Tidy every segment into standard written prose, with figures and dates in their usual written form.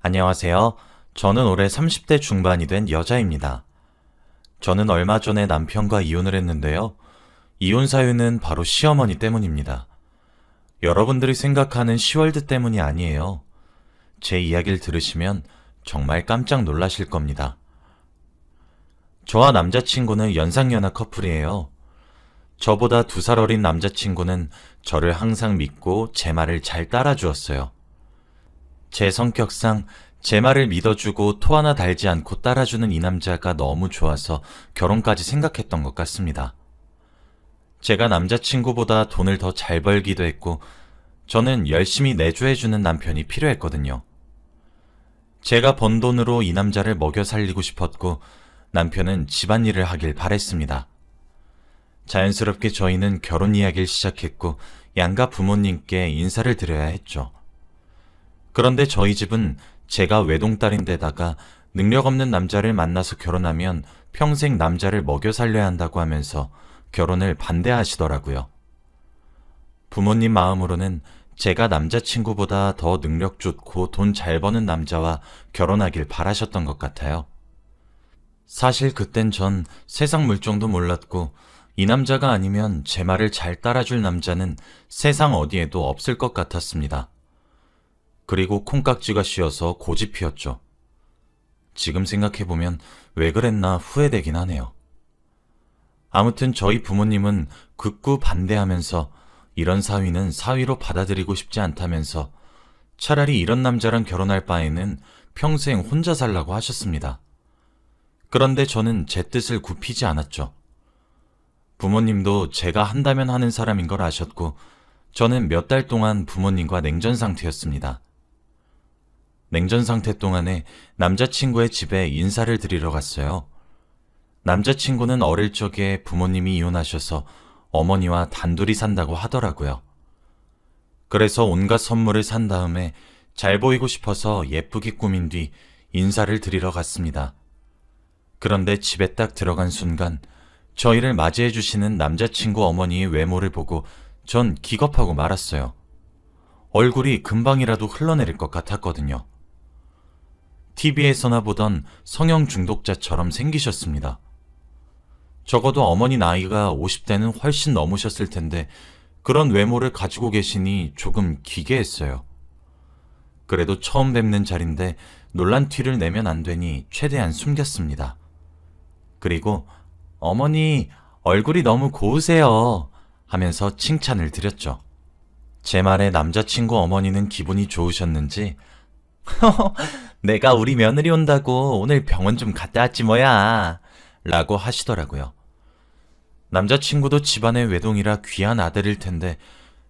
안녕하세요. 저는 올해 30대 중반이 된 여자입니다. 저는 얼마 전에 남편과 이혼을 했는데요. 이혼 사유는 바로 시어머니 때문입니다. 여러분들이 생각하는 시월드 때문이 아니에요. 제 이야기를 들으시면 정말 깜짝 놀라실 겁니다. 저와 남자친구는 연상연하 커플이에요. 저보다 2살 어린 남자친구는 저를 항상 믿고 제 말을 잘 따라주었어요. 제 성격상 제 말을 믿어주고 토 하나 달지 않고 따라주는 이 남자가 너무 좋아서 결혼까지 생각했던 것 같습니다. 제가 남자친구보다 돈을 더 잘 벌기도 했고 저는 열심히 내조해주는 남편이 필요했거든요. 제가 번 돈으로 이 남자를 먹여 살리고 싶었고 남편은 집안일을 하길 바랬습니다. 자연스럽게 저희는 결혼 이야기를 시작했고 양가 부모님께 인사를 드려야 했죠. 그런데 저희 집은 제가 외동딸인데다가 능력 없는 남자를 만나서 결혼하면 평생 남자를 먹여 살려야 한다고 하면서 결혼을 반대하시더라고요. 부모님 마음으로는 제가 남자친구보다 더 능력 좋고 돈 잘 버는 남자와 결혼하길 바라셨던 것 같아요. 사실 그땐 전 세상 물정도 몰랐고 이 남자가 아니면 제 말을 잘 따라줄 남자는 세상 어디에도 없을 것 같았습니다. 그리고 콩깍지가 씌어서 고집 피웠죠. 지금 생각해보면 왜 그랬나 후회되긴 하네요. 아무튼 저희 부모님은 극구 반대하면서 이런 사위는 사위로 받아들이고 싶지 않다면서 차라리 이런 남자랑 결혼할 바에는 평생 혼자 살라고 하셨습니다. 그런데 저는 제 뜻을 굽히지 않았죠. 부모님도 제가 한다면 하는 사람인 걸 아셨고 저는 몇 달 동안 부모님과 냉전 상태였습니다. 냉전 상태 동안에 남자친구의 집에 인사를 드리러 갔어요. 남자친구는 어릴 적에 부모님이 이혼하셔서 어머니와 단둘이 산다고 하더라고요. 그래서 온갖 선물을 산 다음에 잘 보이고 싶어서 예쁘게 꾸민 뒤 인사를 드리러 갔습니다. 그런데 집에 딱 들어간 순간 저희를 맞이해 주시는 남자친구 어머니의 외모를 보고 전 기겁하고 말았어요. 얼굴이 금방이라도 흘러내릴 것 같았거든요. TV에서나 보던 성형 중독자처럼 생기셨습니다. 적어도 어머니 나이가 50대는 훨씬 넘으셨을 텐데 그런 외모를 가지고 계시니 조금 기괴했어요. 그래도 처음 뵙는 자리인데 놀란 티를 내면 안 되니 최대한 숨겼습니다. 그리고 어머니 얼굴이 너무 고우세요 하면서 칭찬을 드렸죠. 제 말에 남자친구 어머니는 기분이 좋으셨는지 내가 우리 며느리 온다고 오늘 병원 좀 갔다 왔지 뭐야 라고 하시더라고요. 남자친구도 집안의 외동이라 귀한 아들일 텐데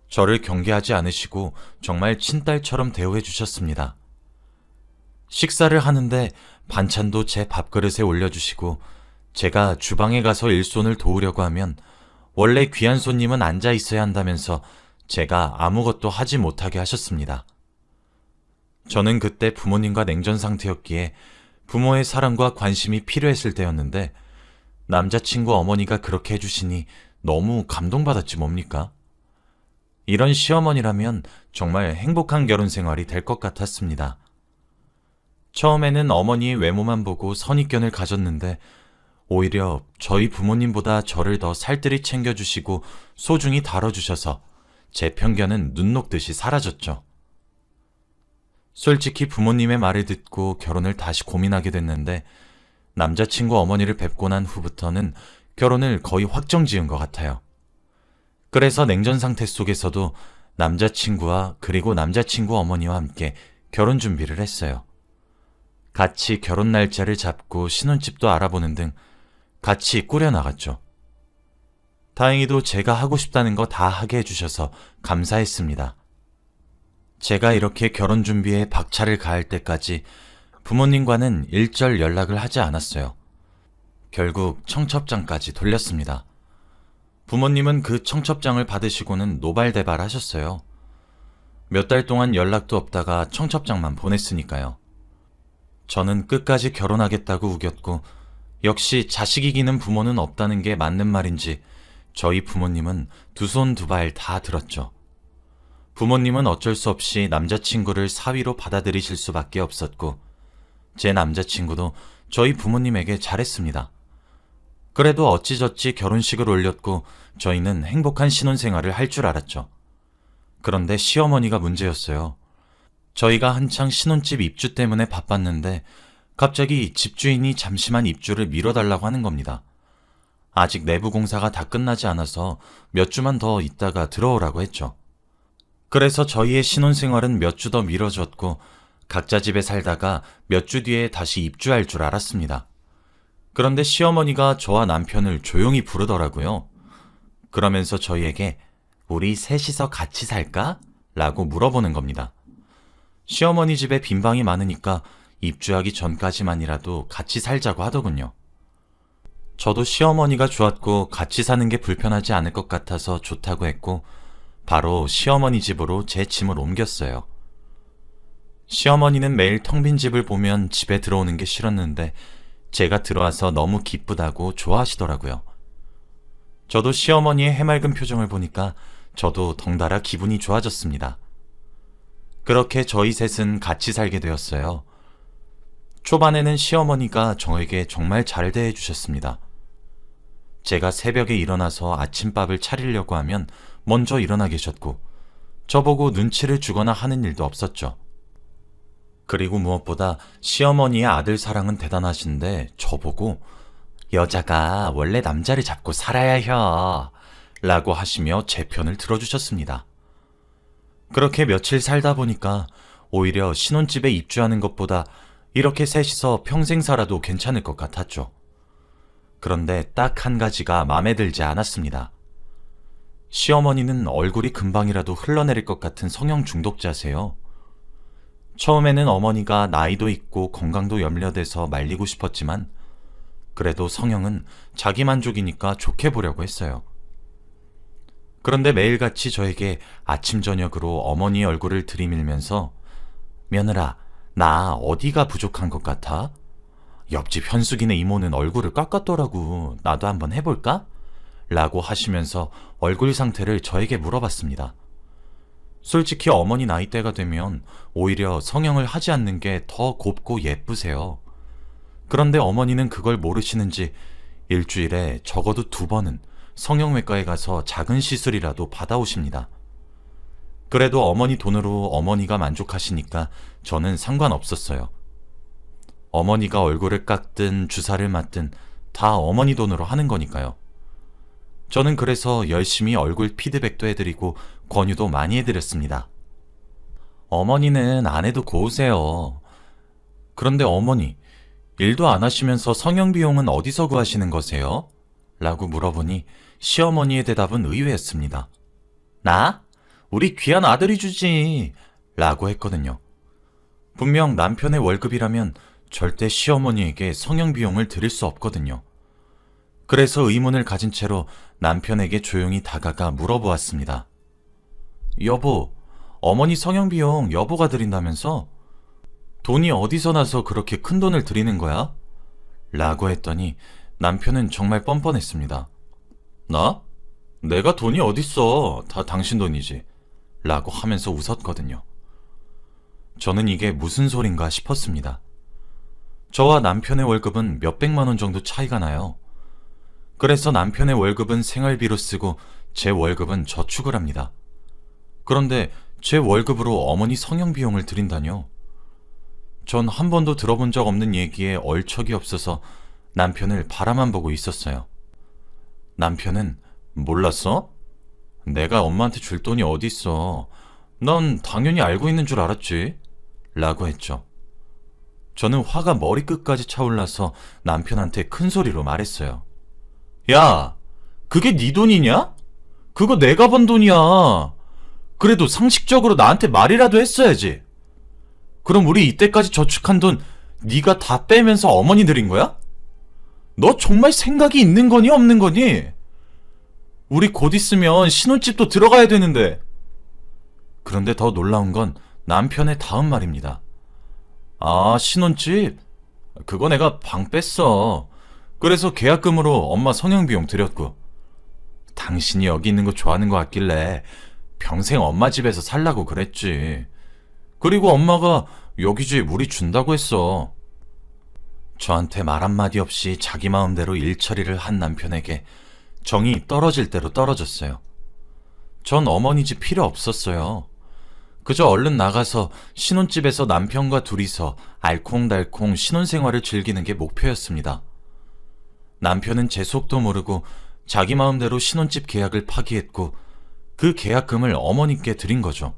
저를 경계하지 않으시고 정말 친딸처럼 대우해 주셨습니다. 식사를 하는데 반찬도 제 밥그릇에 올려주시고 제가 주방에 가서 일손을 도우려고 하면 원래 귀한 손님은 앉아 있어야 한다면서 제가 아무것도 하지 못하게 하셨습니다. 저는 그때 부모님과 냉전 상태였기에 부모의 사랑과 관심이 필요했을 때였는데 남자친구 어머니가 그렇게 해주시니 너무 감동받았지 뭡니까? 이런 시어머니라면 정말 행복한 결혼 생활이 될 것 같았습니다. 처음에는 어머니의 외모만 보고 선입견을 가졌는데 오히려 저희 부모님보다 저를 더 살뜰히 챙겨주시고 소중히 다뤄주셔서 제 편견은 눈 녹듯이 사라졌죠. 솔직히 부모님의 말을 듣고 결혼을 다시 고민하게 됐는데 남자친구 어머니를 뵙고 난 후부터는 결혼을 거의 확정 지은 것 같아요. 그래서 냉전 상태 속에서도 남자친구와 그리고 남자친구 어머니와 함께 결혼 준비를 했어요. 같이 결혼 날짜를 잡고 신혼집도 알아보는 등 같이 꾸려나갔죠. 다행히도 제가 하고 싶다는 거 다 하게 해주셔서 감사했습니다. 제가 이렇게 결혼 준비에 박차를 가할 때까지 부모님과는 일절 연락을 하지 않았어요. 결국 청첩장까지 돌렸습니다. 부모님은 그 청첩장을 받으시고는 노발대발 하셨어요. 몇 달 동안 연락도 없다가 청첩장만 보냈으니까요. 저는 끝까지 결혼하겠다고 우겼고 역시 자식 이기는 부모는 없다는 게 맞는 말인지 저희 부모님은 두 손 두 발 다 들었죠. 부모님은 어쩔 수 없이 남자친구를 사위로 받아들이실 수밖에 없었고, 제 남자친구도 저희 부모님에게 잘했습니다. 그래도 어찌저찌 결혼식을 올렸고 저희는 행복한 신혼생활을 할 줄 알았죠. 그런데 시어머니가 문제였어요. 저희가 한창 신혼집 입주 때문에 바빴는데 갑자기 집주인이 잠시만 입주를 미뤄달라고 하는 겁니다. 아직 내부 공사가 다 끝나지 않아서 몇 주만 더 있다가 들어오라고 했죠. 그래서 저희의 신혼생활은 몇 주 더 미뤄졌고 각자 집에 살다가 몇 주 뒤에 다시 입주할 줄 알았습니다. 그런데 시어머니가 저와 남편을 조용히 부르더라고요. 그러면서 저희에게 우리 셋이서 같이 살까? 라고 물어보는 겁니다. 시어머니 집에 빈 방이 많으니까 입주하기 전까지만이라도 같이 살자고 하더군요. 저도 시어머니가 좋았고 같이 사는 게 불편하지 않을 것 같아서 좋다고 했고 바로 시어머니 집으로 제 짐을 옮겼어요. 시어머니는 매일 텅 빈 집을 보면 집에 들어오는 게 싫었는데 제가 들어와서 너무 기쁘다고 좋아하시더라고요. 저도 시어머니의 해맑은 표정을 보니까 저도 덩달아 기분이 좋아졌습니다. 그렇게 저희 셋은 같이 살게 되었어요. 초반에는 시어머니가 저에게 정말 잘 대해주셨습니다. 제가 새벽에 일어나서 아침밥을 차리려고 하면 먼저 일어나 계셨고 저보고 눈치를 주거나 하는 일도 없었죠. 그리고 무엇보다 시어머니의 아들 사랑은 대단하신데 저보고 여자가 원래 남자를 잡고 살아야 해 라고 하시며 제 편을 들어주셨습니다. 그렇게 며칠 살다 보니까 오히려 신혼집에 입주하는 것보다 이렇게 셋이서 평생 살아도 괜찮을 것 같았죠. 그런데 딱 한 가지가 마음에 들지 않았습니다. 시어머니는 얼굴이 금방이라도 흘러내릴 것 같은 성형 중독자세요. 처음에는 어머니가 나이도 있고 건강도 염려돼서 말리고 싶었지만 그래도 성형은 자기 만족이니까 좋게 보려고 했어요. 그런데 매일같이 저에게 아침 저녁으로 어머니의 얼굴을 들이밀면서 며느라, 나 어디가 부족한 것 같아? 옆집 현숙이네 이모는 얼굴을 깎았더라고. 나도 한번 해볼까? 라고 하시면서 얼굴 상태를 저에게 물어봤습니다. 솔직히 어머니 나이대가 되면 오히려 성형을 하지 않는 게 더 곱고 예쁘세요. 그런데 어머니는 그걸 모르시는지 일주일에 적어도 2번은 성형외과에 가서 작은 시술이라도 받아오십니다. 그래도 어머니 돈으로 어머니가 만족하시니까 저는 상관없었어요. 어머니가 얼굴을 깎든 주사를 맞든 다 어머니 돈으로 하는 거니까요. 저는 그래서 열심히 얼굴 피드백도 해드리고 권유도 많이 해드렸습니다. 어머니는 안 해도 고우세요. 그런데 어머니, 일도 안 하시면서 성형 비용은 어디서 구하시는 거세요? 라고 물어보니 시어머니의 대답은 의외였습니다. 나? 우리 귀한 아들이 주지. 라고 했거든요. 분명 남편의 월급이라면 절대 시어머니에게 성형 비용을 드릴 수 없거든요. 그래서 의문을 가진 채로 남편에게 조용히 다가가 물어보았습니다. 여보, 어머니 성형 비용 여보가 드린다면서? 돈이 어디서 나서 그렇게 큰 돈을 드리는 거야? 라고 했더니 남편은 정말 뻔뻔했습니다. 나? 내가 돈이 어딨어. 다 당신 돈이지. 라고 하면서 웃었거든요. 저는 이게 무슨 소린가 싶었습니다. 저와 남편의 월급은 몇백만 원 정도 차이가 나요. 그래서 남편의 월급은 생활비로 쓰고 제 월급은 저축을 합니다. 그런데 제 월급으로 어머니 성형 비용을 드린다뇨? 전 한 번도 들어본 적 없는 얘기에 얼척이 없어서 남편을 바라만 보고 있었어요. 남편은 몰랐어? 내가 엄마한테 줄 돈이 어딨어. 넌 당연히 알고 있는 줄 알았지. 라고 했죠. 저는 화가 머리끝까지 차올라서 남편한테 큰 소리로 말했어요. 야, 그게 네 돈이냐? 그거 내가 번 돈이야. 그래도 상식적으로 나한테 말이라도 했어야지. 그럼 우리 이때까지 저축한 돈 네가 다 빼면서 어머니 드린 거야? 너 정말 생각이 있는 거니 없는 거니? 우리 곧 있으면 신혼집도 들어가야 되는데. 그런데 더 놀라운 건 남편의 다음 말입니다. 아, 신혼집? 그거 내가 방 뺐어. 그래서 계약금으로 엄마 성형비용 드렸고. 당신이 여기 있는 거 좋아하는 거 같길래 평생 엄마 집에서 살라고 그랬지. 그리고 엄마가 여기저기 무리 준다고 했어. 저한테 말 한마디 없이 자기 마음대로 일 처리를 한 남편에게 정이 떨어질 대로 떨어졌어요. 전 어머니 집 필요 없었어요. 그저 얼른 나가서 신혼집에서 남편과 둘이서 알콩달콩 신혼생활을 즐기는 게 목표였습니다. 남편은 제 속도 모르고 자기 마음대로 신혼집 계약을 파기했고 그 계약금을 어머니께 드린 거죠.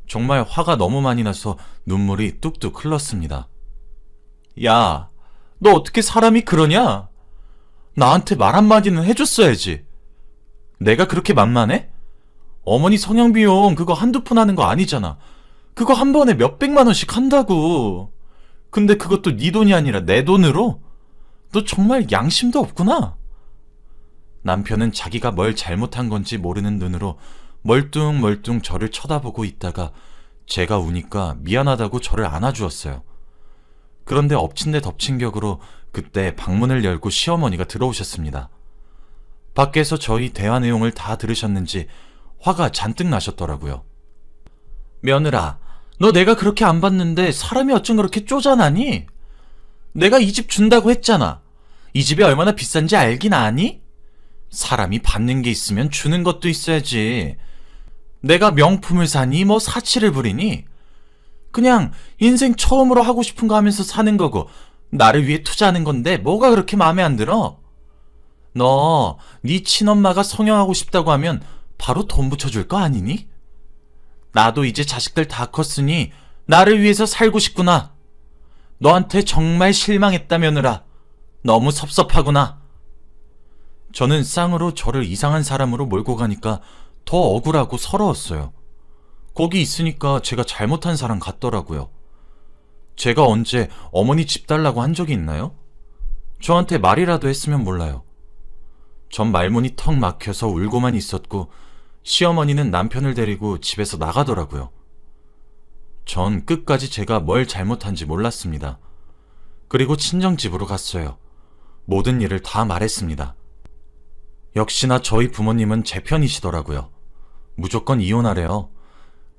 정말 화가 너무 많이 나서 눈물이 뚝뚝 흘렀습니다. 야, 너 어떻게 사람이 그러냐? 나한테 말 한마디는 해줬어야지. 내가 그렇게 만만해? 어머니 성형비용 그거 한두 푼 하는 거 아니잖아. 그거 한 번에 몇백만 원씩 한다고. 근데 그것도 네 돈이 아니라 내 돈으로? 너 정말 양심도 없구나. 남편은 자기가 뭘 잘못한 건지 모르는 눈으로 멀뚱멀뚱 저를 쳐다보고 있다가 제가 우니까 미안하다고 저를 안아주었어요. 그런데 엎친 데 덮친 격으로 그때 방문을 열고 시어머니가 들어오셨습니다. 밖에서 저희 대화 내용을 다 들으셨는지 화가 잔뜩 나셨더라고요. 며느라, 너 내가 그렇게 안 봤는데 사람이 어쩜 그렇게 쪼잔하니? 내가 이 집 준다고 했잖아. 이 집이 얼마나 비싼지 알긴 아니? 사람이 받는 게 있으면 주는 것도 있어야지. 내가 명품을 사니 뭐 사치를 부리니? 그냥 인생 처음으로 하고 싶은 거 하면서 사는 거고 나를 위해 투자하는 건데 뭐가 그렇게 마음에 안 들어? 너 네 친엄마가 성형하고 싶다고 하면 바로 돈 붙여줄 거 아니니? 나도 이제 자식들 다 컸으니 나를 위해서 살고 싶구나. 너한테 정말 실망했다 며느라. 너무 섭섭하구나. 저는 쌍으로 저를 이상한 사람으로 몰고 가니까 더 억울하고 서러웠어요. 거기 있으니까 제가 잘못한 사람 같더라고요. 제가 언제 어머니 집 달라고 한 적이 있나요? 저한테 말이라도 했으면 몰라요. 전 말문이 턱 막혀서 울고만 있었고 시어머니는 남편을 데리고 집에서 나가더라고요. 전 끝까지 제가 뭘 잘못한지 몰랐습니다. 그리고 친정집으로 갔어요. 모든 일을 다 말했습니다. 역시나 저희 부모님은 제 편이시더라고요. 무조건 이혼하래요.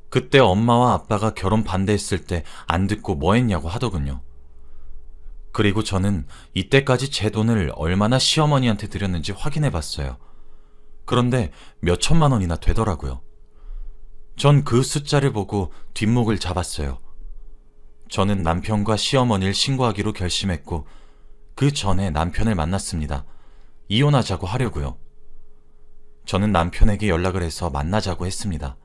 그때 엄마와 아빠가 결혼 반대했을 때 안 듣고 뭐 했냐고 하더군요. 그리고 저는 이때까지 제 돈을 얼마나 시어머니한테 드렸는지 확인해 봤어요. 그런데 몇 천만 원이나 되더라고요. 전 그 숫자를 보고 뒷목을 잡았어요. 저는 남편과 시어머니를 신고하기로 결심했고 그 전에 남편을 만났습니다. 이혼하자고 하려고요. 저는 남편에게 연락을 해서 만나자고 했습니다.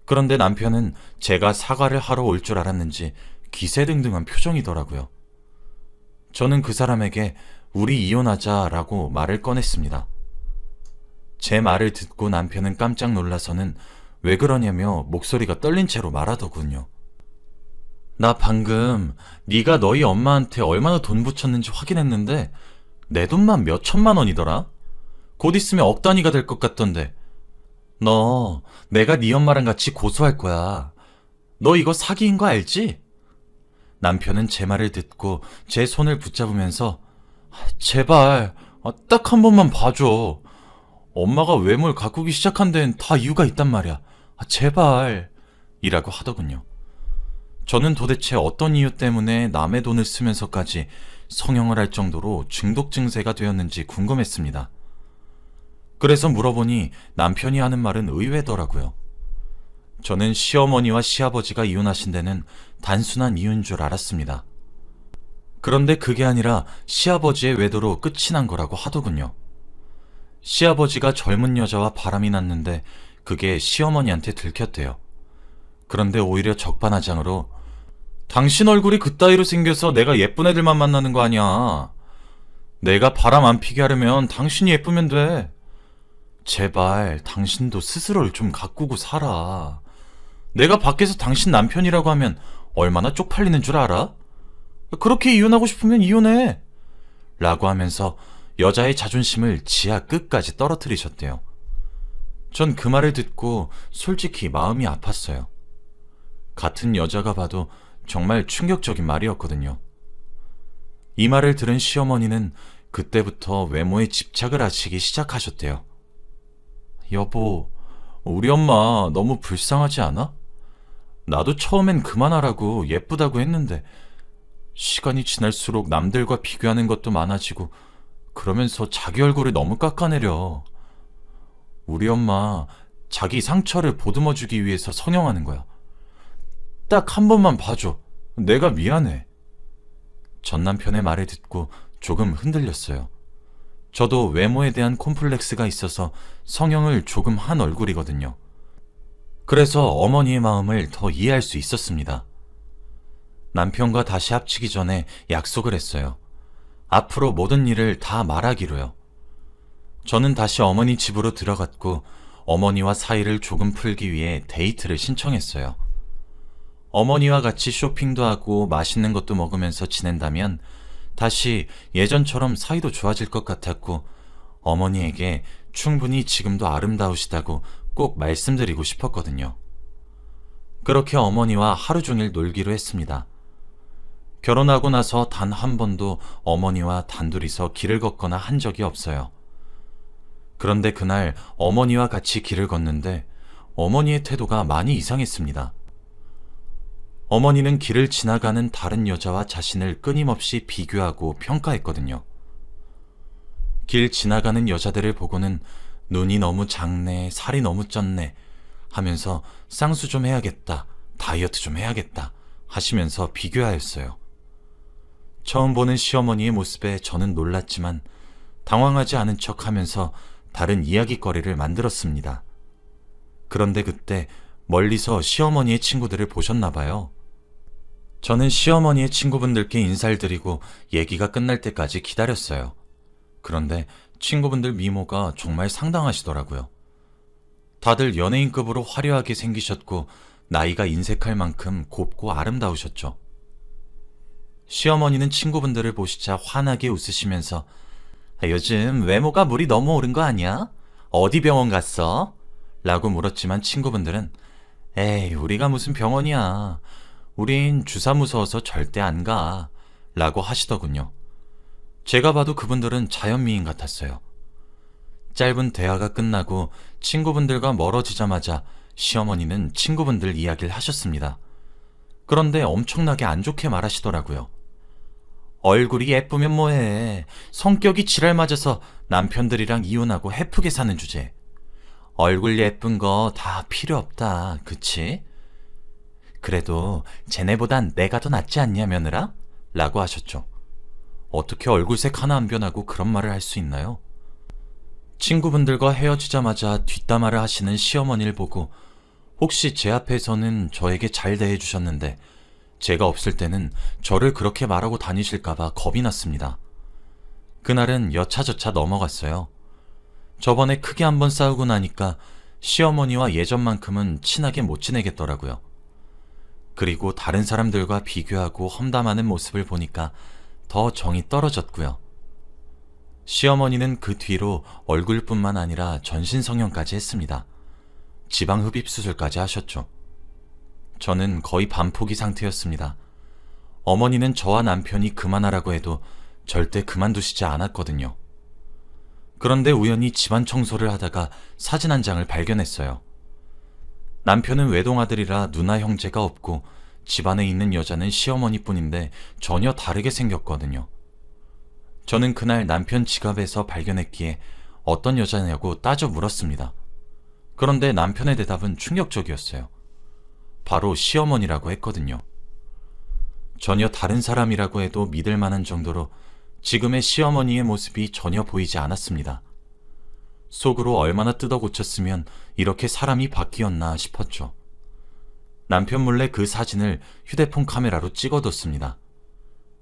그런데 남편은 제가 사과를 하러 올 줄 알았는지 기세등등한 표정이더라고요. 저는 그 사람에게 우리 이혼하자라고 말을 꺼냈습니다. 제 말을 듣고 남편은 깜짝 놀라서는 왜 그러냐며 목소리가 떨린 채로 말하더군요. 나 방금 네가 너희 엄마한테 얼마나 돈 붙였는지 확인했는데 내 돈만 몇 천만 원이더라? 곧 있으면 억 단위가 될 것 같던데. 너 내가 네 엄마랑 같이 고소할 거야. 너 이거 사기인 거 알지? 남편은 제 말을 듣고 제 손을 붙잡으면서 제발 딱 한 번만 봐줘. 엄마가 외모를 가꾸기 시작한 데는 다 이유가 있단 말이야. 제발 이라고 하더군요. 저는 도대체 어떤 이유 때문에 남의 돈을 쓰면서까지 성형을 할 정도로 중독 증세가 되었는지 궁금했습니다. 그래서 물어보니 남편이 하는 말은 의외더라고요. 저는 시어머니와 시아버지가 이혼하신 데는 단순한 이유인 줄 알았습니다. 그런데 그게 아니라 시아버지의 외도로 끝이 난 거라고 하더군요. 시아버지가 젊은 여자와 바람이 났는데 그게 시어머니한테 들켰대요. 그런데 오히려 적반하장으로 당신 얼굴이 그따위로 생겨서 내가 예쁜 애들만 만나는 거 아니야. 내가 바람 안 피게 하려면 당신이 예쁘면 돼. 제발 당신도 스스로를 좀 가꾸고 살아. 내가 밖에서 당신 남편이라고 하면 얼마나 쪽팔리는 줄 알아? 그렇게 이혼하고 싶으면 이혼해. 라고 하면서 여자의 자존심을 지하 끝까지 떨어뜨리셨대요. 전 그 말을 듣고 솔직히 마음이 아팠어요. 같은 여자가 봐도 정말 충격적인 말이었거든요. 이 말을 들은 시어머니는 그때부터 외모에 집착을 하시기 시작하셨대요. 여보, 우리 엄마 너무 불쌍하지 않아? 나도 처음엔 그만하라고 예쁘다고 했는데 시간이 지날수록 남들과 비교하는 것도 많아지고 그러면서 자기 얼굴을 너무 깎아내려. 우리 엄마 자기 상처를 보듬어주기 위해서 성형하는 거야. 딱 한 번만 봐줘. 내가 미안해. 전 남편의 말을 듣고 조금 흔들렸어요. 저도 외모에 대한 콤플렉스가 있어서 성형을 조금 한 얼굴이거든요. 그래서 어머니의 마음을 더 이해할 수 있었습니다. 남편과 다시 합치기 전에 약속을 했어요. 앞으로 모든 일을 다 말하기로요. 저는 다시 어머니 집으로 들어갔고 어머니와 사이를 조금 풀기 위해 데이트를 신청했어요. 어머니와 같이 쇼핑도 하고 맛있는 것도 먹으면서 지낸다면 다시 예전처럼 사이도 좋아질 것 같았고 어머니에게 충분히 지금도 아름다우시다고 꼭 말씀드리고 싶었거든요. 그렇게 어머니와 하루 종일 놀기로 했습니다. 결혼하고 나서 단 한 번도 어머니와 단둘이서 길을 걷거나 한 적이 없어요. 그런데 그날 어머니와 같이 길을 걷는데 어머니의 태도가 많이 이상했습니다. 어머니는 길을 지나가는 다른 여자와 자신을 끊임없이 비교하고 평가했거든요. 길 지나가는 여자들을 보고는 눈이 너무 작네, 살이 너무 쪘네 하면서 쌍수 좀 해야겠다, 다이어트 좀 해야겠다 하시면서 비교하였어요. 처음 보는 시어머니의 모습에 저는 놀랐지만 당황하지 않은 척 하면서 다른 이야기거리를 만들었습니다. 그런데 그때 멀리서 시어머니의 친구들을 보셨나 봐요. 저는 시어머니의 친구분들께 인사를 드리고 얘기가 끝날 때까지 기다렸어요. 그런데 친구분들 미모가 정말 상당하시더라고요. 다들 연예인급으로 화려하게 생기셨고 나이가 인색할 만큼 곱고 아름다우셨죠. 시어머니는 친구분들을 보시자 환하게 웃으시면서 요즘 외모가 물이 너무 오른 거 아니야? 어디 병원 갔어? 라고 물었지만 친구분들은 에이, 우리가 무슨 병원이야. 우린 주사 무서워서 절대 안 가. 라고 하시더군요. 제가 봐도 그분들은 자연미인 같았어요. 짧은 대화가 끝나고 친구분들과 멀어지자마자 시어머니는 친구분들 이야기를 하셨습니다. 그런데 엄청나게 안 좋게 말하시더라고요. 얼굴이 예쁘면 뭐해. 성격이 지랄 맞아서 남편들이랑 이혼하고 헤프게 사는 주제. 얼굴 예쁜 거 다 필요 없다. 그치? 그래도 쟤네보단 내가 더 낫지 않냐 며느라? 라고 하셨죠. 어떻게 얼굴색 하나 안 변하고 그런 말을 할 수 있나요? 친구분들과 헤어지자마자 뒷담화를 하시는 시어머니를 보고 혹시 제 앞에서는 저에게 잘 대해주셨는데 제가 없을 때는 저를 그렇게 말하고 다니실까봐 겁이 났습니다. 그날은 여차저차 넘어갔어요. 저번에 크게 한번 싸우고 나니까 시어머니와 예전만큼은 친하게 못 지내겠더라고요. 그리고 다른 사람들과 비교하고 험담하는 모습을 보니까 더 정이 떨어졌고요. 시어머니는 그 뒤로 얼굴뿐만 아니라 전신 성형까지 했습니다. 지방 흡입 수술까지 하셨죠. 저는 거의 반포기 상태였습니다. 어머니는 저와 남편이 그만하라고 해도 절대 그만두시지 않았거든요. 그런데 우연히 집안 청소를 하다가 사진 한 장을 발견했어요. 남편은 외동아들이라 누나 형제가 없고 집안에 있는 여자는 시어머니뿐인데 전혀 다르게 생겼거든요. 저는 그날 남편 지갑에서 발견했기에 어떤 여자냐고 따져 물었습니다. 그런데 남편의 대답은 충격적이었어요. 바로 시어머니라고 했거든요. 전혀 다른 사람이라고 해도 믿을 만한 정도로 지금의 시어머니의 모습이 전혀 보이지 않았습니다. 속으로 얼마나 뜯어 고쳤으면 이렇게 사람이 바뀌었나 싶었죠. 남편 몰래 그 사진을 휴대폰 카메라로 찍어뒀습니다.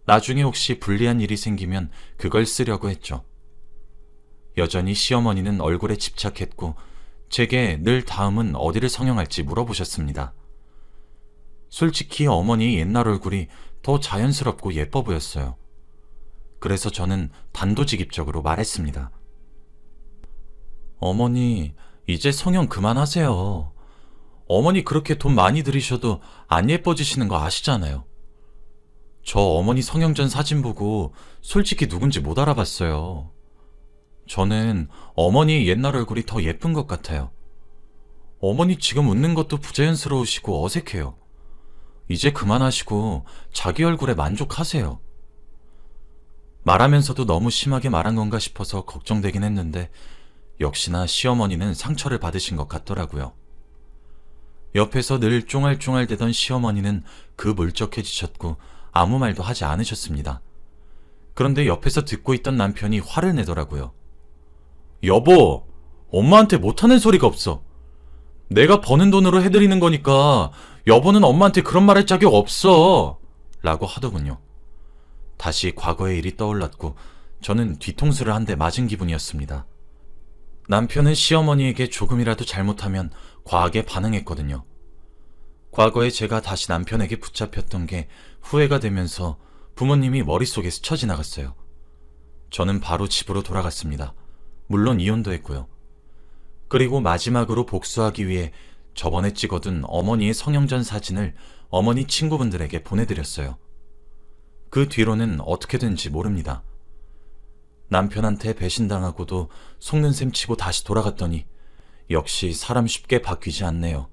나중에 혹시 불리한 일이 생기면 그걸 쓰려고 했죠. 여전히 시어머니는 얼굴에 집착했고 제게 늘 다음은 어디를 성형할지 물어보셨습니다. 솔직히 어머니의 옛날 얼굴이 더 자연스럽고 예뻐 보였어요. 그래서 저는 단도직입적으로 말했습니다. 어머니, 이제 성형 그만하세요. 어머니 그렇게 돈 많이 들이셔도 안 예뻐지시는 거 아시잖아요. 저 어머니 성형 전 사진 보고 솔직히 누군지 못 알아봤어요. 저는 어머니의 옛날 얼굴이 더 예쁜 것 같아요. 어머니 지금 웃는 것도 부자연스러우시고 어색해요. 이제 그만하시고 자기 얼굴에 만족하세요. 말하면서도 너무 심하게 말한 건가 싶어서 걱정되긴 했는데 역시나 시어머니는 상처를 받으신 것 같더라고요. 옆에서 늘 쫑알쫑알대던 시어머니는 그 물적해지셨고 아무 말도 하지 않으셨습니다. 그런데 옆에서 듣고 있던 남편이 화를 내더라고요. 여보, 엄마한테 못하는 소리가 없어. 내가 버는 돈으로 해드리는 거니까 여보는 엄마한테 그런 말 할 자격 없어. 라고 하더군요. 다시 과거의 일이 떠올랐고 저는 뒤통수를 한 대 맞은 기분이었습니다. 남편은 시어머니에게 조금이라도 잘못하면 과하게 반응했거든요. 과거에 제가 다시 남편에게 붙잡혔던 게 후회가 되면서 부모님이 머릿속에 스쳐 지나갔어요. 저는 바로 집으로 돌아갔습니다. 물론 이혼도 했고요. 그리고 마지막으로 복수하기 위해 저번에 찍어둔 어머니의 성형전 사진을 어머니 친구분들에게 보내드렸어요. 그 뒤로는 어떻게 된지 모릅니다. 남편한테 배신당하고도 속는 셈 치고 다시 돌아갔더니 역시 사람 쉽게 바뀌지 않네요.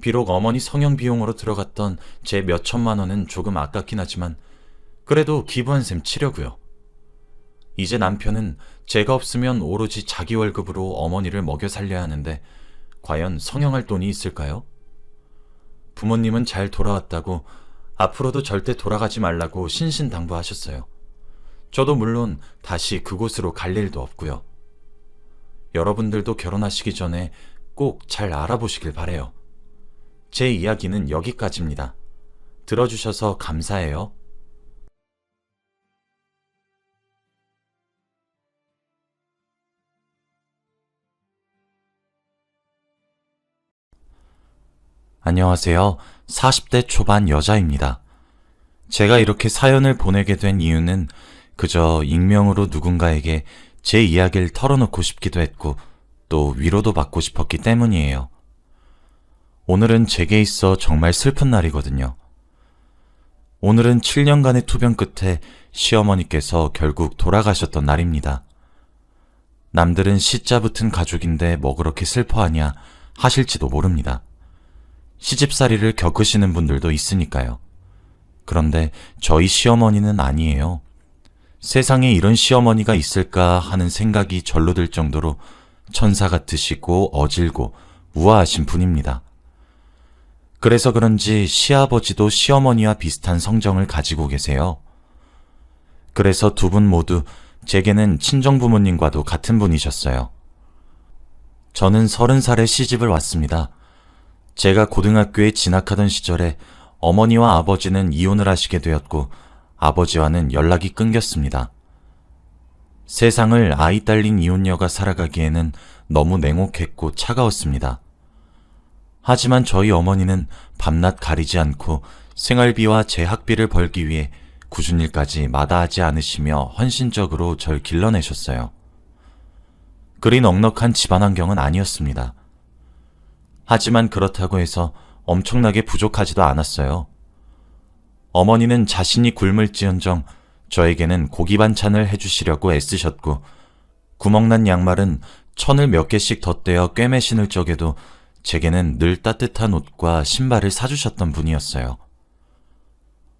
비록 어머니 성형 비용으로 들어갔던 제 몇천만 원은 조금 아깝긴 하지만 그래도 기부한 셈 치려고요. 이제 남편은 제가 없으면 오로지 자기 월급으로 어머니를 먹여 살려야 하는데 과연 성형할 돈이 있을까요? 부모님은 잘 돌아왔다고 앞으로도 절대 돌아가지 말라고 신신당부하셨어요. 저도 물론 다시 그곳으로 갈 일도 없고요. 여러분들도 결혼하시기 전에 꼭 잘 알아보시길 바래요. 제 이야기는 여기까지입니다. 들어주셔서 감사해요. 안녕하세요. 40대 초반 여자입니다. 제가 이렇게 사연을 보내게 된 이유는 그저 익명으로 누군가에게 제 이야기를 털어놓고 싶기도 했고 또 위로도 받고 싶었기 때문이에요. 오늘은 제게 있어 정말 슬픈 날이거든요. 오늘은 7년간의 투병 끝에 시어머니께서 결국 돌아가셨던 날입니다. 남들은 시자 붙은 가족인데 뭐 그렇게 슬퍼하냐 하실지도 모릅니다. 시집살이를 겪으시는 분들도 있으니까요. 그런데 저희 시어머니는 아니에요. 세상에 이런 시어머니가 있을까 하는 생각이 절로 들 정도로 천사 같으시고 어질고 우아하신 분입니다. 그래서 그런지 시아버지도 시어머니와 비슷한 성정을 가지고 계세요. 그래서 두 분 모두 제게는 친정부모님과도 같은 분이셨어요. 저는 30살에 시집을 왔습니다. 제가 고등학교에 진학하던 시절에 어머니와 아버지는 이혼을 하시게 되었고 아버지와는 연락이 끊겼습니다. 세상을 아이 딸린 이혼녀가 살아가기에는 너무 냉혹했고 차가웠습니다. 하지만 저희 어머니는 밤낮 가리지 않고 생활비와 제 학비를 벌기 위해 굳은 일까지 마다하지 않으시며 헌신적으로 절 길러내셨어요. 그리 넉넉한 집안 환경은 아니었습니다. 하지만 그렇다고 해서 엄청나게 부족하지도 않았어요. 어머니는 자신이 굶을지언정 저에게는 고기 반찬을 해주시려고 애쓰셨고 구멍난 양말은 천을 몇 개씩 덧대어 꿰매 신을 적에도 제게는 늘 따뜻한 옷과 신발을 사주셨던 분이었어요.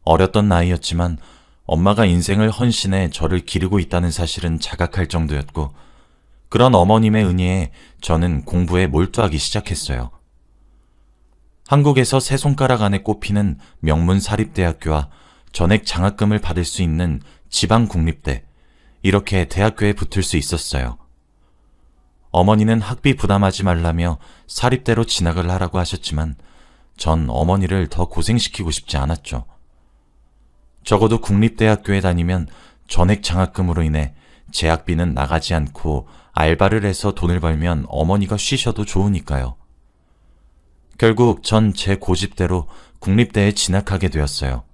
어렸던 나이였지만 엄마가 인생을 헌신해 저를 기르고 있다는 사실은 자각할 정도였고 그런 어머님의 은혜에 저는 공부에 몰두하기 시작했어요. 한국에서 세 손가락 안에 꼽히는 명문 사립대학교와 전액 장학금을 받을 수 있는 지방국립대, 이렇게 대학교에 붙을 수 있었어요. 어머니는 학비 부담하지 말라며 사립대로 진학을 하라고 하셨지만 전 어머니를 더 고생시키고 싶지 않았죠. 적어도 국립대학교에 다니면 전액 장학금으로 인해 제 학비는 나가지 않고 알바를 해서 돈을 벌면 어머니가 쉬셔도 좋으니까요. 결국 전 제 고집대로 국립대에 진학하게 되었어요.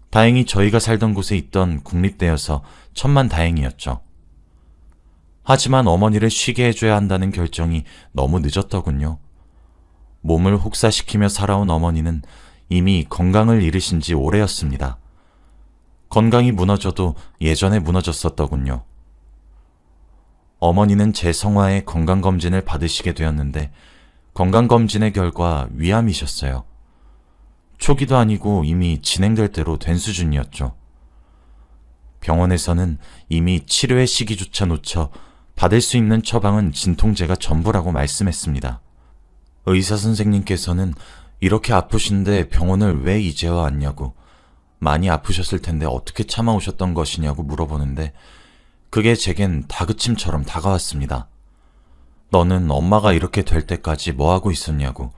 다행히 저희가 살던 곳에 있던 국립대여서 천만다행이었죠. 하지만 어머니를 쉬게 해줘야 한다는 결정이 너무 늦었더군요. 몸을 혹사시키며 살아온 어머니는 이미 건강을 잃으신 지 오래였습니다. 건강이 무너져도 예전에 무너졌었더군요. 어머니는 제 성화에 건강검진을 받으시게 되었는데 건강검진의 결과 위암이셨어요. 초기도 아니고 이미 진행될 대로 된 수준이었죠. 병원에서는 이미 치료의 시기조차 놓쳐 받을 수 있는 처방은 진통제가 전부라고 말씀했습니다. 의사 선생님께서는 이렇게 아프신데 병원을 왜 이제와 왔냐고, 많이 아프셨을 텐데 어떻게 참아오셨던 것이냐고 물어보는데 그게 제겐 다그침처럼 다가왔습니다. 너는 엄마가 이렇게 될 때까지 뭐하고 있었냐고,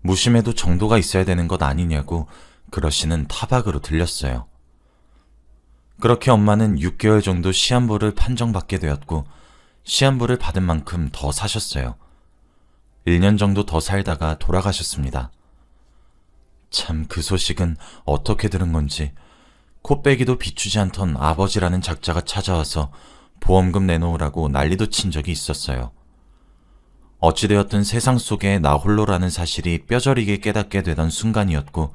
무심해도 정도가 있어야 되는 것 아니냐고 그러시는 타박으로 들렸어요. 그렇게 엄마는 6개월 정도 시한부를 판정받게 되었고 시한부를 받은 만큼 더 사셨어요. 1년 정도 더 살다가 돌아가셨습니다. 참 그 소식은 어떻게 들은 건지 코빼기도 비추지 않던 아버지라는 작자가 찾아와서 보험금 내놓으라고 난리도 친 적이 있었어요. 어찌되었든 세상 속에 나 홀로라는 사실이 뼈저리게 깨닫게 되던 순간이었고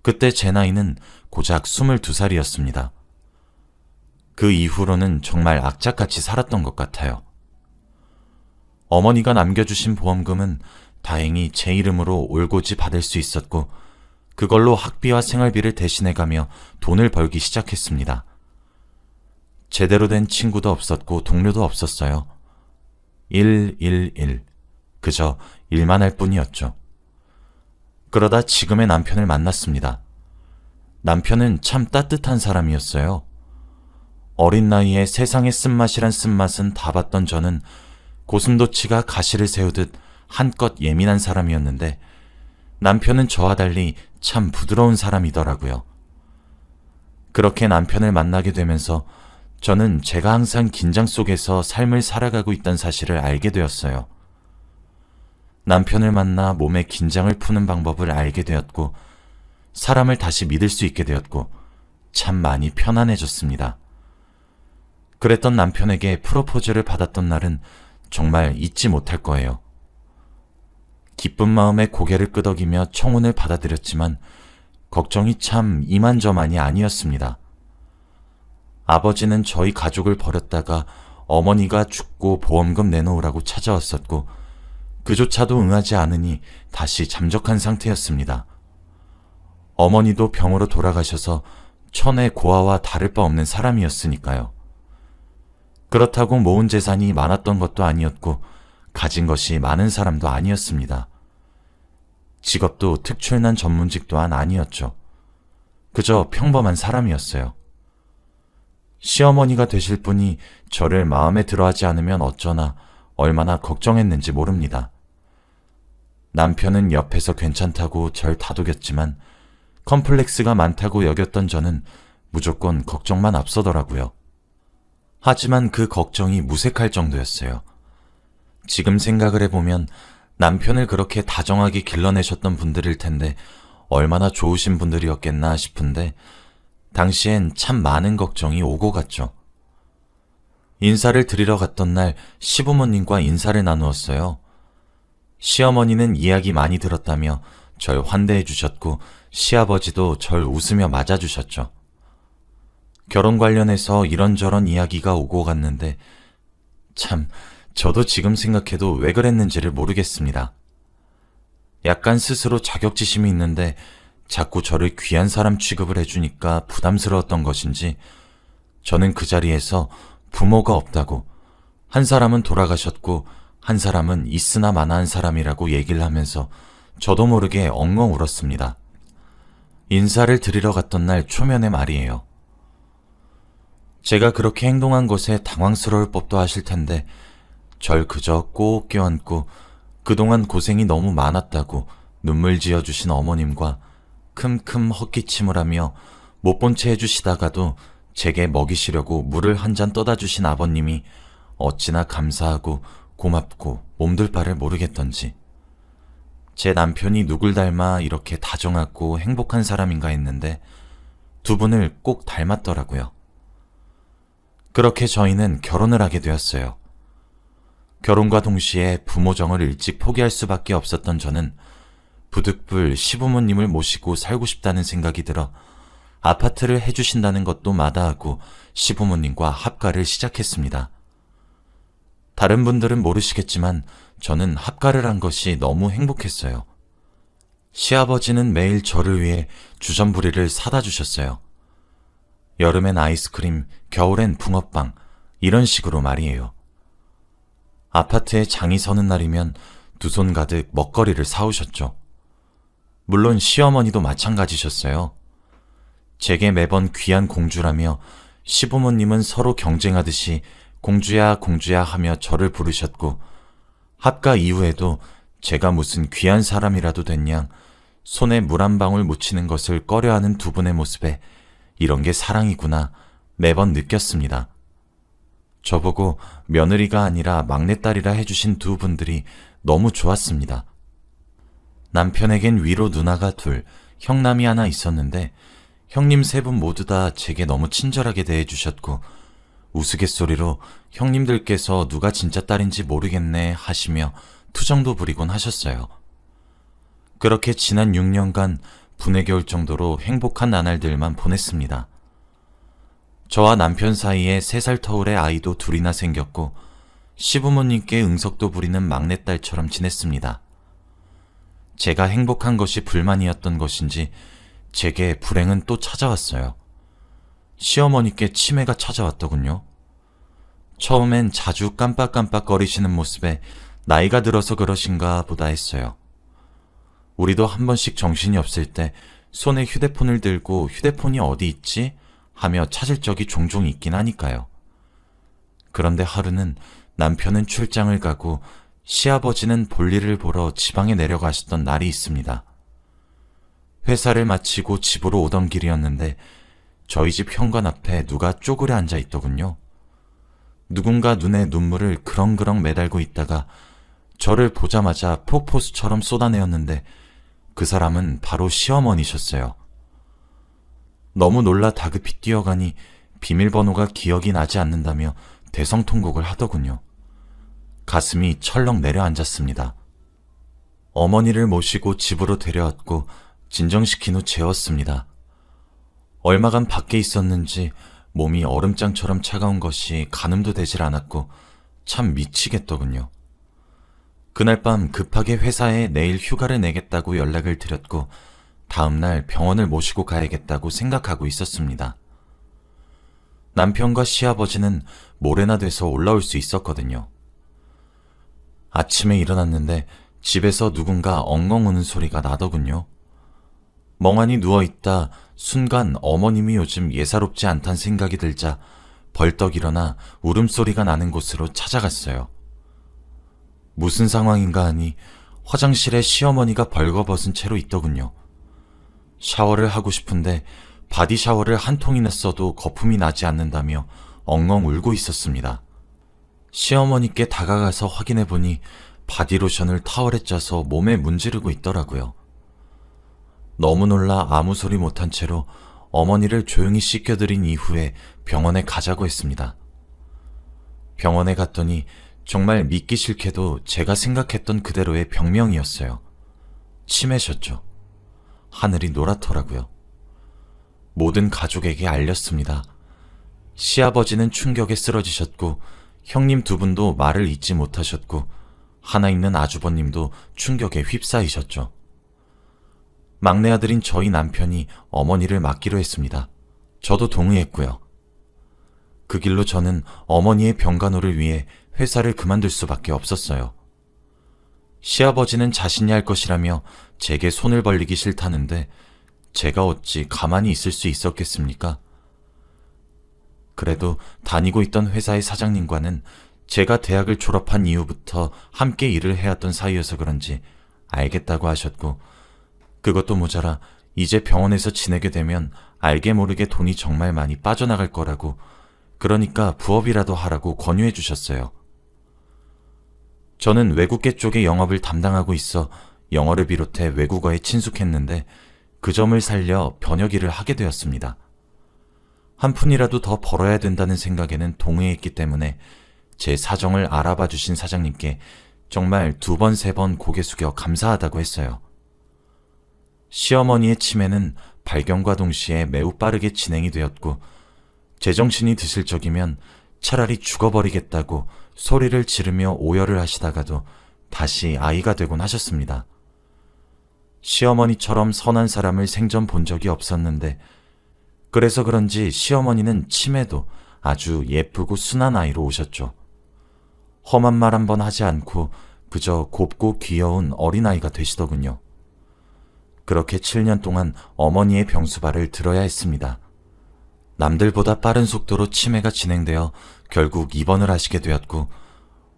그때 제 나이는 고작 22살이었습니다. 그 이후로는 정말 악착같이 살았던 것 같아요. 어머니가 남겨주신 보험금은 다행히 제 이름으로 올고지 받을 수 있었고 그걸로 학비와 생활비를 대신해가며 돈을 벌기 시작했습니다. 제대로 된 친구도 없었고 동료도 없었어요. 111. 그저 일만 할 뿐이었죠. 그러다 지금의 남편을 만났습니다. 남편은 참 따뜻한 사람이었어요. 어린 나이에 세상의 쓴맛이란 쓴맛은 다 봤던 저는 고슴도치가 가시를 세우듯 한껏 예민한 사람이었는데 남편은 저와 달리 참 부드러운 사람이더라고요. 그렇게 남편을 만나게 되면서 저는 제가 항상 긴장 속에서 삶을 살아가고 있던 사실을 알게 되었어요. 남편을 만나 몸의 긴장을 푸는 방법을 알게 되었고 사람을 다시 믿을 수 있게 되었고 참 많이 편안해졌습니다. 그랬던 남편에게 프로포즈를 받았던 날은 정말 잊지 못할 거예요. 기쁜 마음에 고개를 끄덕이며 청혼을 받아들였지만 걱정이 참 이만저만이 아니었습니다. 아버지는 저희 가족을 버렸다가 어머니가 죽고 보험금 내놓으라고 찾아왔었고 그조차도 응하지 않으니 다시 잠적한 상태였습니다. 어머니도 병으로 돌아가셔서 천의 고아와 다를 바 없는 사람이었으니까요. 그렇다고 모은 재산이 많았던 것도 아니었고 가진 것이 많은 사람도 아니었습니다. 직업도 특출난 전문직 또한 아니었죠. 그저 평범한 사람이었어요. 시어머니가 되실 분이 저를 마음에 들어하지 않으면 어쩌나 얼마나 걱정했는지 모릅니다. 남편은 옆에서 괜찮다고 절 다독였지만 컴플렉스가 많다고 여겼던 저는 무조건 걱정만 앞서더라고요. 하지만 그 걱정이 무색할 정도였어요. 지금 생각을 해보면 남편을 그렇게 다정하게 길러내셨던 분들일 텐데 얼마나 좋으신 분들이었겠나 싶은데 당시엔 참 많은 걱정이 오고 갔죠. 인사를 드리러 갔던 날 시부모님과 인사를 나누었어요. 시어머니는 이야기 많이 들었다며 절 환대해 주셨고 시아버지도 절 웃으며 맞아주셨죠. 결혼 관련해서 이런저런 이야기가 오고 갔는데 참 저도 지금 생각해도 왜 그랬는지를 모르겠습니다. 약간 스스로 자격지심이 있는데 자꾸 저를 귀한 사람 취급을 해주니까 부담스러웠던 것인지 저는 그 자리에서 부모가 없다고, 한 사람은 돌아가셨고 한 사람은 있으나 마나한 사람이라고 얘기를 하면서 저도 모르게 엉엉 울었습니다. 인사를 드리러 갔던 날 초면의 말이에요. 제가 그렇게 행동한 것에 당황스러울 법도 하실 텐데 절 그저 꼭 껴안고 그동안 고생이 너무 많았다고 눈물 지어주신 어머님과 큼큼 헛기침을 하며 못 본 채 해주시다가도 제게 먹이시려고 물을 한 잔 떠다 주신 아버님이 어찌나 감사하고 고맙고 몸둘 바를 모르겠던지 제 남편이 누굴 닮아 이렇게 다정하고 행복한 사람인가 했는데 두 분을 꼭 닮았더라고요. 그렇게 저희는 결혼을 하게 되었어요. 결혼과 동시에 부모정을 일찍 포기할 수밖에 없었던 저는 부득불 시부모님을 모시고 살고 싶다는 생각이 들어 아파트를 해주신다는 것도 마다하고 시부모님과 합가를 시작했습니다. 다른 분들은 모르시겠지만 저는 합가를 한 것이 너무 행복했어요. 시아버지는 매일 저를 위해 주전부리를 사다 주셨어요. 여름엔 아이스크림, 겨울엔 붕어빵, 이런 식으로 말이에요. 아파트에 장이 서는 날이면 두 손 가득 먹거리를 사오셨죠. 물론 시어머니도 마찬가지셨어요. 제게 매번 귀한 공주라며 시부모님은 서로 경쟁하듯이 공주야 공주야 하며 저를 부르셨고, 합가 이후에도 제가 무슨 귀한 사람이라도 된 양 손에 물 한 방울 묻히는 것을 꺼려하는 두 분의 모습에 이런 게 사랑이구나 매번 느꼈습니다. 저보고 며느리가 아니라 막내딸이라 해주신 두 분들이 너무 좋았습니다. 남편에겐 위로 누나가 둘, 형남이 하나 있었는데 형님 세 분 모두 다 제게 너무 친절하게 대해주셨고, 우스갯소리로 형님들께서 누가 진짜 딸인지 모르겠네 하시며 투정도 부리곤 하셨어요. 그렇게 지난 6년간 분에 겨울 정도로 행복한 나날들만 보냈습니다. 저와 남편 사이에 3살 터울의 아이도 둘이나 생겼고, 시부모님께 응석도 부리는 막내딸처럼 지냈습니다. 제가 행복한 것이 불만이었던 것인지 제게 불행은 또 찾아왔어요. 시어머니께 치매가 찾아왔더군요. 처음엔 자주 깜빡깜빡거리시는 모습에 나이가 들어서 그러신가 보다 했어요. 우리도 한 번씩 정신이 없을 때 손에 휴대폰을 들고 휴대폰이 어디 있지? 하며 찾을 적이 종종 있긴 하니까요. 그런데 하루는 남편은 출장을 가고 시아버지는 볼일을 보러 지방에 내려가셨던 날이 있습니다. 회사를 마치고 집으로 오던 길이었는데 저희 집 현관 앞에 누가 쪼그려 앉아 있더군요. 누군가 눈에 눈물을 그렁그렁 매달고 있다가 저를 보자마자 폭포수처럼 쏟아내었는데 그 사람은 바로 시어머니셨어요. 너무 놀라 다급히 뛰어가니 비밀번호가 기억이 나지 않는다며 대성통곡을 하더군요. 가슴이 철렁 내려앉았습니다. 어머니를 모시고 집으로 데려왔고 진정시킨 후 재웠습니다. 얼마간 밖에 있었는지 몸이 얼음장처럼 차가운 것이 가늠도 되질 않았고 참 미치겠더군요. 그날 밤 급하게 회사에 내일 휴가를 내겠다고 연락을 드렸고 다음날 병원을 모시고 가야겠다고 생각하고 있었습니다. 남편과 시아버지는 모레나 돼서 올라올 수 있었거든요. 아침에 일어났는데 집에서 누군가 엉엉 우는 소리가 나더군요. 멍하니 누워있다 순간 어머님이 요즘 예사롭지 않단 생각이 들자 벌떡 일어나 울음소리가 나는 곳으로 찾아갔어요. 무슨 상황인가 하니 화장실에 시어머니가 벌거벗은 채로 있더군요. 샤워를 하고 싶은데 바디 샤워를 한 통이나 써도 거품이 나지 않는다며 엉엉 울고 있었습니다. 시어머니께 다가가서 확인해보니 바디로션을 타월에 짜서 몸에 문지르고 있더라고요. 너무 놀라 아무 소리 못한 채로 어머니를 조용히 씻겨드린 이후에 병원에 가자고 했습니다. 병원에 갔더니 정말 믿기 싫게도 제가 생각했던 그대로의 병명이었어요. 치매셨죠. 하늘이 노랗더라고요. 모든 가족에게 알렸습니다. 시아버지는 충격에 쓰러지셨고 형님 두 분도 말을 잇지 못하셨고 하나 있는 아주버님도 충격에 휩싸이셨죠. 막내 아들인 저희 남편이 어머니를 맡기로 했습니다. 저도 동의했고요. 그 길로 저는 어머니의 병간호를 위해 회사를 그만둘 수밖에 없었어요. 시아버지는 자신이 할 것이라며 제게 손을 벌리기 싫다는데 제가 어찌 가만히 있을 수 있었겠습니까? 그래도 다니고 있던 회사의 사장님과는 제가 대학을 졸업한 이후부터 함께 일을 해왔던 사이여서 그런지 알겠다고 하셨고, 그것도 모자라 이제 병원에서 지내게 되면 알게 모르게 돈이 정말 많이 빠져나갈 거라고, 그러니까 부업이라도 하라고 권유해 주셨어요. 저는 외국계 쪽의 영업을 담당하고 있어 영어를 비롯해 외국어에 친숙했는데 그 점을 살려 번역일을 하게 되었습니다. 한 푼이라도 더 벌어야 된다는 생각에는 동의했기 때문에 제 사정을 알아봐 주신 사장님께 정말 2번, 3번 고개 숙여 감사하다고 했어요. 시어머니의 치매는 발견과 동시에 매우 빠르게 진행이 되었고 제정신이 드실 적이면 차라리 죽어버리겠다고 소리를 지르며 오열을 하시다가도 다시 아이가 되곤 하셨습니다. 시어머니처럼 선한 사람을 생전 본 적이 없었는데 그래서 그런지 시어머니는 치매도 아주 예쁘고 순한 아이로 오셨죠. 험한 말 한 번 하지 않고 그저 곱고 귀여운 어린아이가 되시더군요. 그렇게 7년 동안 어머니의 병수발을 들어야 했습니다. 남들보다 빠른 속도로 치매가 진행되어 결국 입원을 하시게 되었고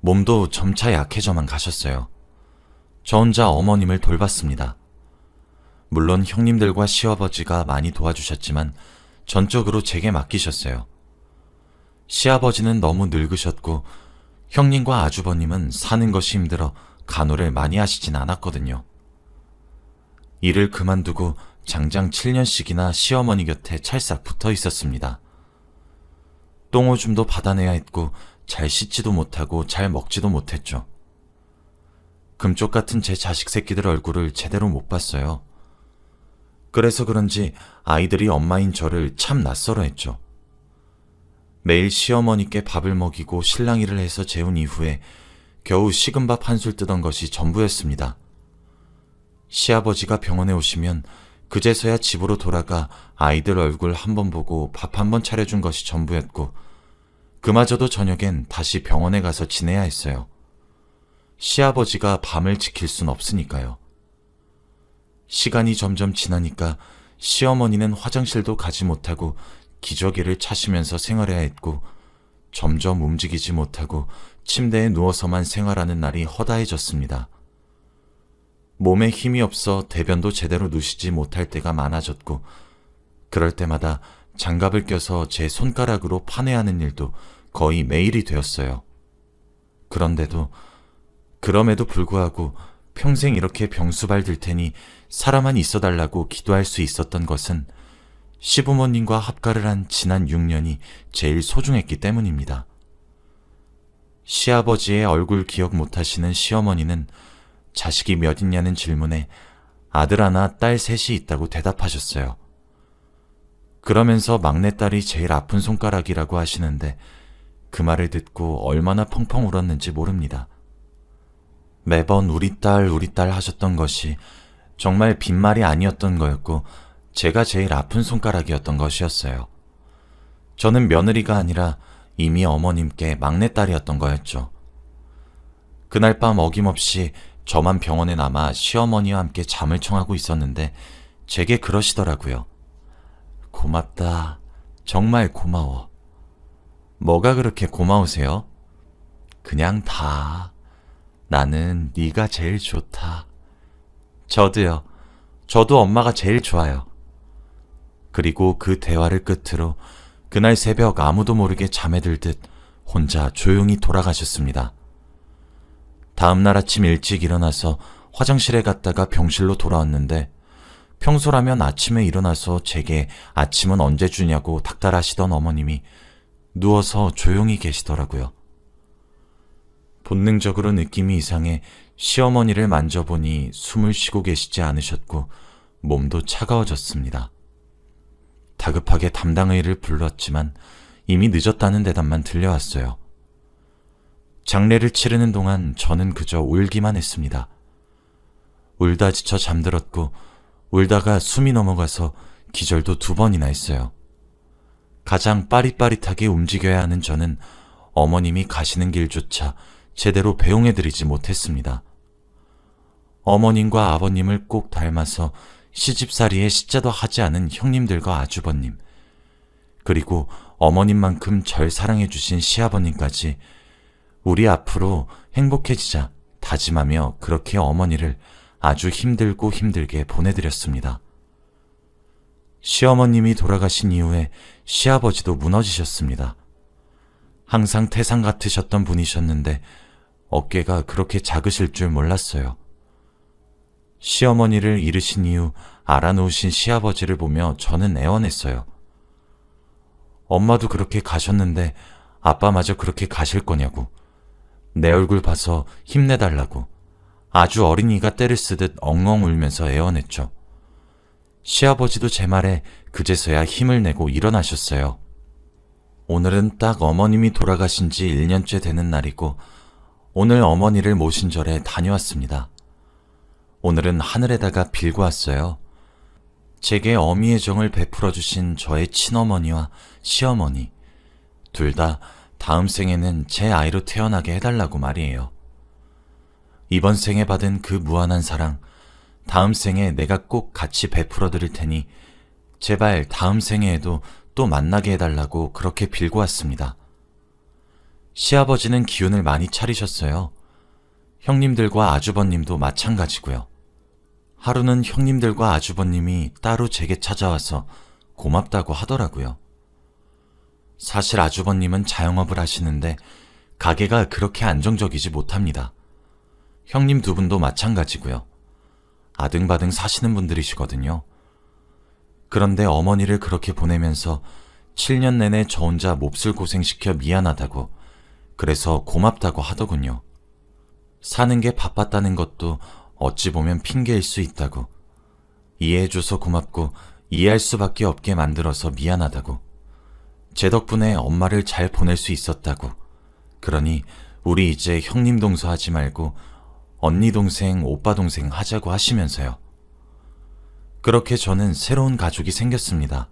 몸도 점차 약해져만 가셨어요. 저 혼자 어머님을 돌봤습니다. 물론 형님들과 시아버지가 많이 도와주셨지만 전적으로 제게 맡기셨어요. 시아버지는 너무 늙으셨고 형님과 아주버님은 사는 것이 힘들어 간호를 많이 하시진 않았거든요. 일을 그만두고 장장 7년씩이나 시어머니 곁에 찰싹 붙어 있었습니다. 똥오줌도 받아내야 했고 잘 씻지도 못하고 잘 먹지도 못했죠. 금쪽 같은 제 자식 새끼들 얼굴을 제대로 못 봤어요. 그래서 그런지 아이들이 엄마인 저를 참 낯설어 했죠. 매일 시어머니께 밥을 먹이고 실랑이를 해서 재운 이후에 겨우 식은 밥 한술 뜨던 것이 전부였습니다. 시아버지가 병원에 오시면 그제서야 집으로 돌아가 아이들 얼굴 한번 보고 밥 한번 차려준 것이 전부였고 그마저도 저녁엔 다시 병원에 가서 지내야 했어요. 시아버지가 밤을 지킬 순 없으니까요. 시간이 점점 지나니까 시어머니는 화장실도 가지 못하고 기저귀를 차시면서 생활해야 했고 점점 움직이지 못하고 침대에 누워서만 생활하는 날이 허다해졌습니다. 몸에 힘이 없어 대변도 제대로 누시지 못할 때가 많아졌고 그럴 때마다 장갑을 껴서 제 손가락으로 파내하는 일도 거의 매일이 되었어요. 그럼에도 불구하고 평생 이렇게 병수발 들 테니 살아만 있어달라고 기도할 수 있었던 것은 시부모님과 합가를 한 지난 6년이 제일 소중했기 때문입니다. 시아버지의 얼굴 기억 못하시는 시어머니는 자식이 몇 있냐는 질문에 아들 하나, 딸 셋이 있다고 대답하셨어요. 그러면서 막내딸이 제일 아픈 손가락이라고 하시는데 그 말을 듣고 얼마나 펑펑 울었는지 모릅니다. 매번 우리 딸 하셨던 것이 정말 빈말이 아니었던 거였고 제가 제일 아픈 손가락이었던 것이었어요. 저는 며느리가 아니라 이미 어머님께 막내딸이었던 거였죠. 그날 밤 어김없이 저만 병원에 남아 시어머니와 함께 잠을 청하고 있었는데 제게 그러시더라고요. 고맙다. 정말 고마워. 뭐가 그렇게 고마우세요? 그냥 다. 나는 네가 제일 좋다. 저도요. 저도 엄마가 제일 좋아요. 그리고 그 대화를 끝으로 그날 새벽 아무도 모르게 잠에 들듯 혼자 조용히 돌아가셨습니다. 다음 날 아침 일찍 일어나서 화장실에 갔다가 병실로 돌아왔는데 평소라면 아침에 일어나서 제게 아침은 언제 주냐고 닥달하시던 어머님이 누워서 조용히 계시더라고요. 본능적으로 느낌이 이상해 시어머니를 만져보니 숨을 쉬고 계시지 않으셨고 몸도 차가워졌습니다. 다급하게 담당의를 불렀지만 이미 늦었다는 대답만 들려왔어요. 장례를 치르는 동안 저는 그저 울기만 했습니다. 울다 지쳐 잠들었고 울다가 숨이 넘어가서 기절도 2번이나 했어요. 가장 빠릿빠릿하게 움직여야 하는 저는 어머님이 가시는 길조차 제대로 배웅해드리지 못했습니다. 어머님과 아버님을 꼭 닮아서 시집살이에 식자도 하지 않은 형님들과 아주버님, 그리고 어머님만큼 절 사랑해주신 시아버님까지 우리 앞으로 행복해지자 다짐하며 그렇게 어머니를 아주 힘들고 힘들게 보내드렸습니다. 시어머님이 돌아가신 이후에 시아버지도 무너지셨습니다. 항상 태상 같으셨던 분이셨는데 어깨가 그렇게 작으실 줄 몰랐어요. 시어머니를 잃으신 이후 알아놓으신 시아버지를 보며 저는 애원했어요. 엄마도 그렇게 가셨는데 아빠마저 그렇게 가실 거냐고, 내 얼굴 봐서 힘내달라고 아주 어린이가 떼를 쓰듯 엉엉 울면서 애원했죠. 시아버지도 제 말에 그제서야 힘을 내고 일어나셨어요. 오늘은 딱 어머님이 돌아가신 지 1년째 되는 날이고 오늘 어머니를 모신 절에 다녀왔습니다. 오늘은 하늘에다가 빌고 왔어요. 제게 어미의 정을 베풀어 주신 저의 친어머니와 시어머니 둘 다 다음 생에는 제 아이로 태어나게 해달라고 말이에요. 이번 생에 받은 그 무한한 사랑 다음 생에 내가 꼭 같이 베풀어 드릴 테니 제발 다음 생에에도 또 만나게 해달라고 그렇게 빌고 왔습니다. 시아버지는 기운을 많이 차리셨어요. 형님들과 아주버님도 마찬가지고요. 하루는 형님들과 아주버님이 따로 제게 찾아와서 고맙다고 하더라고요. 사실 아주버님은 자영업을 하시는데 가게가 그렇게 안정적이지 못합니다. 형님 두 분도 마찬가지고요. 아등바등 사시는 분들이시거든요. 그런데 어머니를 그렇게 보내면서 7년 내내 저 혼자 몹쓸 고생시켜 미안하다고, 그래서 고맙다고 하더군요. 사는 게 바빴다는 것도 어찌 보면 핑계일 수 있다고, 이해해줘서 고맙고 이해할 수밖에 없게 만들어서 미안하다고, 제 덕분에 엄마를 잘 보낼 수 있었다고, 그러니 우리 이제 형님 동서 하지 말고 언니 동생, 오빠 동생 하자고 하시면서요. 그렇게 저는 새로운 가족이 생겼습니다.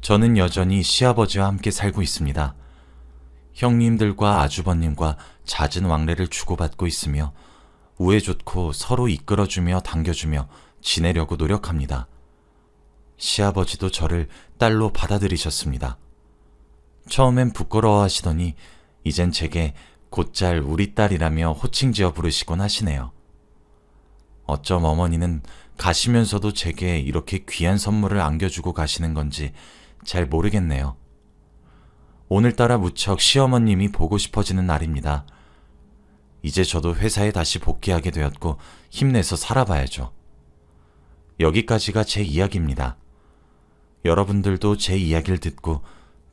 저는 여전히 시아버지와 함께 살고 있습니다. 형님들과 아주버님과 잦은 왕래를 주고받고 있으며 우애 좋고 서로 이끌어주며 당겨주며 지내려고 노력합니다. 시아버지도 저를 딸로 받아들이셨습니다. 처음엔 부끄러워하시더니 이젠 제게 곧잘 우리 딸이라며 호칭 지어 부르시곤 하시네요. 어쩜 어머니는 가시면서도 제게 이렇게 귀한 선물을 안겨주고 가시는 건지 잘 모르겠네요. 오늘따라 무척 시어머님이 보고 싶어지는 날입니다. 이제 저도 회사에 다시 복귀하게 되었고 힘내서 살아봐야죠. 여기까지가 제 이야기입니다. 여러분들도 제 이야기를 듣고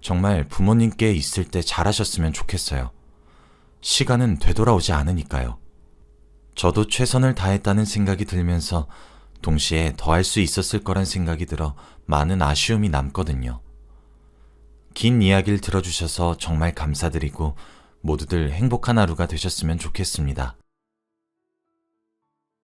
정말 부모님께 있을 때 잘하셨으면 좋겠어요. 시간은 되돌아오지 않으니까요. 저도 최선을 다했다는 생각이 들면서 동시에 더 할 수 있었을 거란 생각이 들어 많은 아쉬움이 남거든요. 긴 이야기를 들어주셔서 정말 감사드리고 모두들 행복한 하루가 되셨으면 좋겠습니다.